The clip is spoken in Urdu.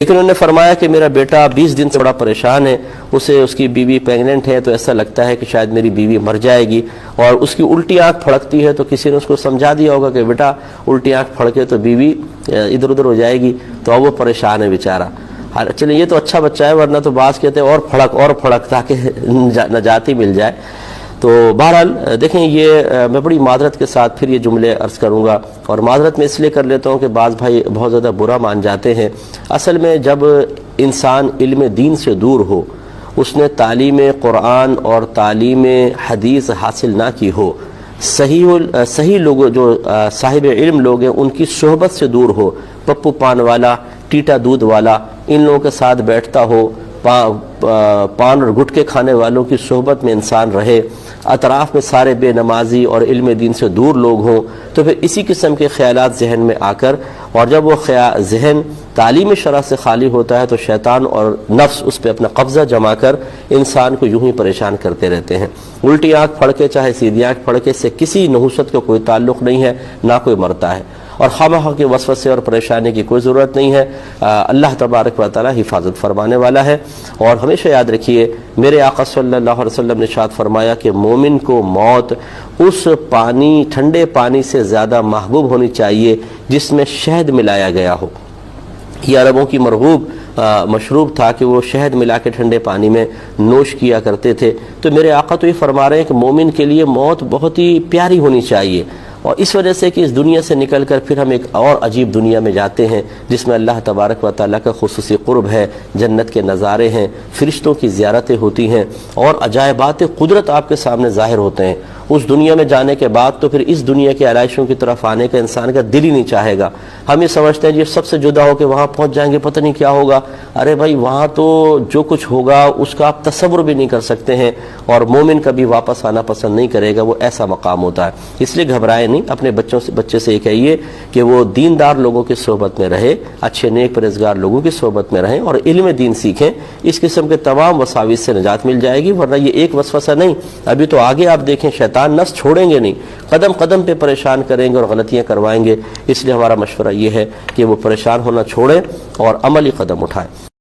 لیکن انہوں نے فرمایا کہ میرا بیٹا 20 دن سے بڑا پریشان ہے، اسے اس کی بیوی پریگننٹ ہے، تو ایسا لگتا ہے کہ شاید میری بیوی مر جائے گی، اور اس کی الٹی آنکھ پھڑکتی ہے۔ تو کسی نے اس کو سمجھا دیا ہوگا کہ بیٹا الٹی آنکھ پھڑکے تو بیوی ادھر ادھر ہو جائے گی، تو اب وہ پریشان ہے بیچارہ۔ چلیں یہ تو اچھا بچہ ہے، ورنہ تو بعض کہتے ہیں اور پھڑک تاکہ نجات ہی مل جائے۔ تو بہرحال دیکھیں، یہ میں بڑی معذرت کے ساتھ پھر یہ جملے عرض کروں گا، اور معذرت میں اس لیے کر لیتا ہوں کہ بعض بھائی بہت زیادہ برا مان جاتے ہیں۔ اصل میں جب انسان علم دین سے دور ہو، اس نے تعلیم قرآن اور تعلیم حدیث حاصل نہ کی ہو، صحیح لوگ جو صاحب علم لوگ ہیں ان کی صحبت سے دور ہو، پپو پان والا، ٹیٹا دودھ والا، ان لوگوں کے ساتھ بیٹھتا ہو، پان اور گٹکے کھانے والوں کی صحبت میں انسان رہے، اطراف میں سارے بے نمازی اور علم دین سے دور لوگ ہوں، تو پھر اسی قسم کے خیالات ذہن میں آ کر، اور جب وہ ذہن تعلیم شرع سے خالی ہوتا ہے تو شیطان اور نفس اس پہ اپنا قبضہ جما کر انسان کو یوں ہی پریشان کرتے رہتے ہیں۔ الٹی آنکھ پھڑکے چاہے سیدھی آنکھ پھڑکے سے کسی نحوست کا کوئی تعلق نہیں ہے، نہ کوئی مرتا ہے، اور خواہ کے وسوسے اور پریشانی کی کوئی ضرورت نہیں ہے۔ اللہ تبارک و تعالی حفاظت فرمانے والا ہے۔ اور ہمیشہ یاد رکھیے، میرے آقا صلی اللہ علیہ وسلم نے ارشاد فرمایا کہ مومن کو موت اس ٹھنڈے پانی سے زیادہ محبوب ہونی چاہیے جس میں شہد ملایا گیا ہو۔ یہ عربوں کی مرغوب مشروب تھا کہ وہ شہد ملا کے ٹھنڈے پانی میں نوش کیا کرتے تھے۔ تو میرے آقا تو یہ فرما رہے ہیں کہ مومن کے لیے موت بہت ہی پیاری ہونی چاہیے، اور اس وجہ سے کہ اس دنیا سے نکل کر پھر ہم ایک اور عجیب دنیا میں جاتے ہیں جس میں اللہ تبارک و تعالیٰ کا خصوصی قرب ہے، جنت کے نظارے ہیں، فرشتوں کی زیارتیں ہوتی ہیں، اور عجائبات قدرت آپ کے سامنے ظاہر ہوتے ہیں۔ اس دنیا میں جانے کے بعد تو پھر اس دنیا کے علائشوں کی طرف آنے کا انسان کا دل ہی نہیں چاہے گا۔ ہم یہ سمجھتے ہیں یہ سب سے جدا ہو کے وہاں پہنچ جائیں گے، پتہ نہیں کیا ہوگا۔ ارے بھائی، وہاں تو جو کچھ ہوگا اس کا آپ تصور بھی نہیں کر سکتے ہیں، اور مومن کبھی واپس آنا پسند نہیں کرے گا، وہ ایسا مقام ہوتا ہے۔ اس لیے گھبرائے نہیں، اپنے بچے سے یہ کہیے کہ وہ دیندار لوگوں کی صحبت میں رہے، اچھے نیک پرہیزگار لوگوں کی صحبت میں رہیں، اور علم دین سیکھیں۔ اس قسم کے تمام وساوس سے نجات مل جائے گی، ورنہ یہ ایک وسوسہ نہیں، ابھی تو آگے آپ دیکھیں شیطان نفس چھوڑیں گے نہیں، قدم قدم پہ پریشان کریں گے اور غلطیاں کروائیں گے۔ اس لیے ہمارا مشورہ یہ ہے کہ وہ پریشان ہونا چھوڑیں اور عملی قدم اٹھائیں۔